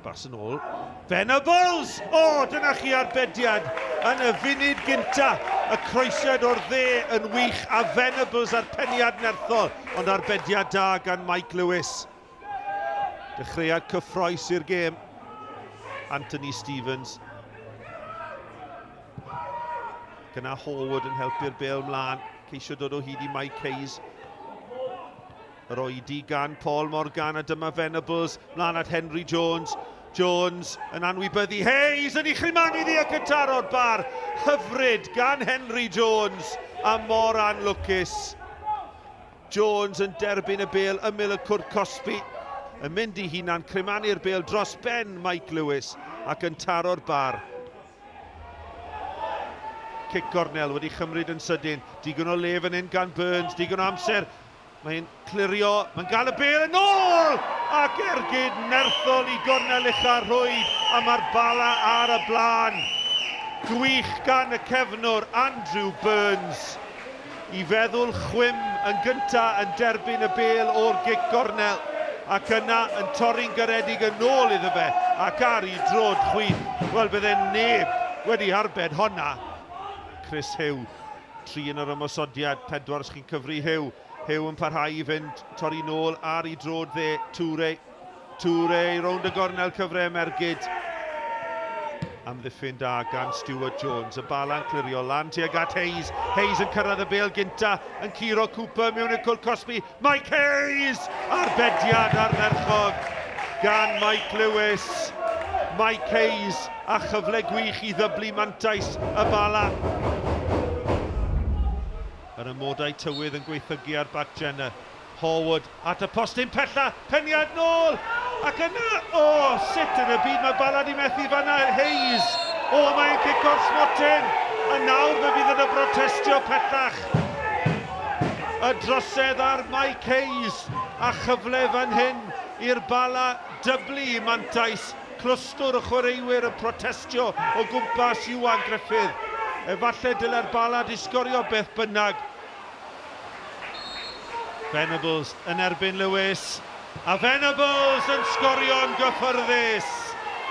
Bas yn ôl. Venables! O, dyna chi arbediad yn y funud gynta. Y croesiad o'r dde yn wych a Venables ar peniad nerthol. Ond arbediad da gan Mike Lewis. Dechreuad cyffroes i'r gêm. Anthony Stevens. Gyna Hallwood yn helpu'r bêl mlaen. Ceisio dod o hyd i Mike Hayes. Yr oedi gan Paul Morgan a dyma Venables. Mlaen at Henry Jones. Jones yn anwybyddu. Hayes yn ei chrimanu ddi ac yn taro'r bar. Hyfryd gan Henry Jones a mor anlwcus. Jones yn derbyn y bêl ymyl y cwrt Cosby. Yn mynd i hunan crimanu'r bêl dros ben Mike Lewis ac yn taro'r bar. Cic gornel wedi chymryd yn sydyn. Digon o le fan hyn gan Burns. Digon o amser. Mae'n clirio. Mae'n gael y bêl yn ôl! Ac ergyd nerthol i gornel ucha rhwyd. A mae'r Bala ar y blaen. Gwych gan y cefnwr Andrew Burns. I feddwl chwym yn gynta yn derbyn y bêl o'r gic gornel. Ac yna yn torri'n garedig yn ôl iddo fe. Ac ar I drod chwith. Wel, bydde'n neb wedi arbed honna. Chris Hugh, 3 yn yr ymosodiad, 4 os chi'n cyfri Hugh. Hugh yn parhau I fynd, torri nôl ar I drod dde, Toure. Toure, rownd y gornel cyfre mergyd. Amddiffyn da gan Stuart Jones. Y Bala'n clirio lan tuag at Hayes. Hayes yn cyrraedd y bêl gynta, yn curo Cooper mewn i'r cwrt Cosby. Mike Hayes! Arbediad ar nerchog gan Mike Lewis. Mike Hayes a chyfle gwych I ddyblu mantais y Bala. Yr ymodau tywydd yn gweithygu ar Batjenna. Hallwood at y postyn pella, peniad nôl! Ac yna, sut yn y byd mae Bala di methu fanna, Hayes! Mae'n cic o'r smotyn! A nawr fe fydd yn y brotestio pellach. Y drosedd ar Mike Hayes a chyfle fan hyn i'r Bala dyblu I mantais. Clwstwr y chwaraewyr yn protestio o gwmpas Iwan Griffith. Efalle dyle'r Bala disgorio beth bynnag. Venables yn erbyn Lewis. A Venables yn sgorio'n gyffyrddus.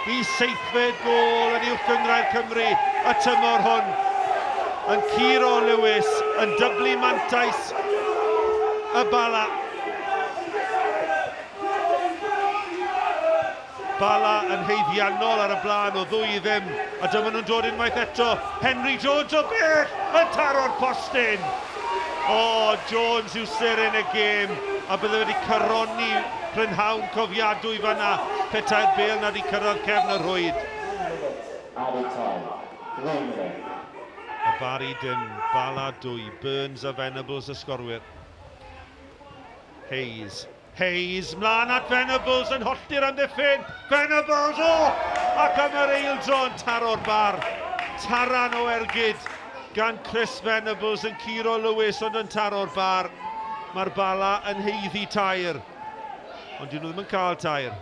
I 7fed gôl yn uwch Gynghrair Cymru y tymor hwn. Yn curo Lewis, yn dyblu mantais y Bala. Bala yn heiddiannol ar y blaen o 2-0. A dyma nhw'n dod unwaith eto. Henry Jones o bell yn taro'r postyn. Jones yw seren y gêm. A bydde wedi cyrroni prynhawn cofiadwy fanna. Petai'r bêl na di cyrraedd cefn y rhwyd. Y Barri dim, Bala 2, Burns a Venables y sgorwyr. Hayes. Hayes, mlaen at Venables yn hollti'r amddiffyn. Venables, ac am yr eildron taro'r bar. Taran o ergyd gan Chris Venables yn curo Lewis ond yn taro'r bar. Mae'r Bala yn heiddi tair. Ond dyn nhw ddim yn cael tair.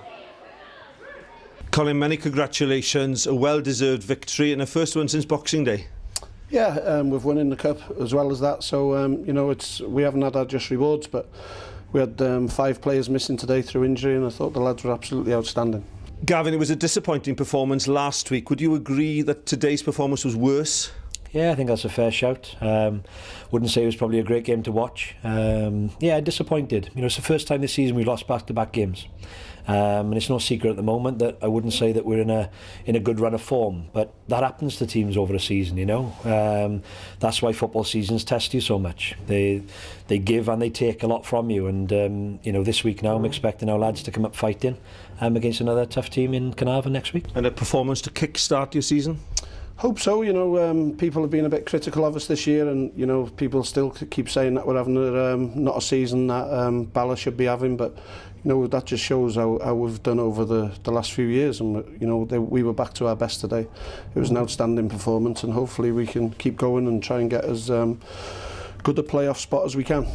Colin, many congratulations. A well-deserved victory and a first one since Boxing Day. Yeah, we've won in the cup as well as that. So, you know, we haven't had our just rewards, but we had 5 players missing today through injury, and I thought the lads were absolutely outstanding. Gavin, it was a disappointing performance last week. Would you agree that today's performance was worse? Yeah, I think that's a fair shout. Wouldn't say it was probably a great game to watch. Yeah, disappointed. You know, it's the first time this season we've lost back-to-back games. And it's no secret at the moment that I wouldn't say that we're in a good run of form, but that happens to teams over a season, you know. That's why football seasons test you so much. They give and they take a lot from you, and you know, this week now I'm expecting our lads to come up fighting against another tough team in Carnarvon next week. And a performance to kick-start your season? Hope so. You know, people have been a bit critical of us this year, and you know, people still keep saying that we're having not a season that Bala should be having, but you know, that just shows how we've done over the last few years, and you know, we were back to our best today. It was an outstanding performance, and hopefully we can keep going and try and get as good a playoff spot as we can.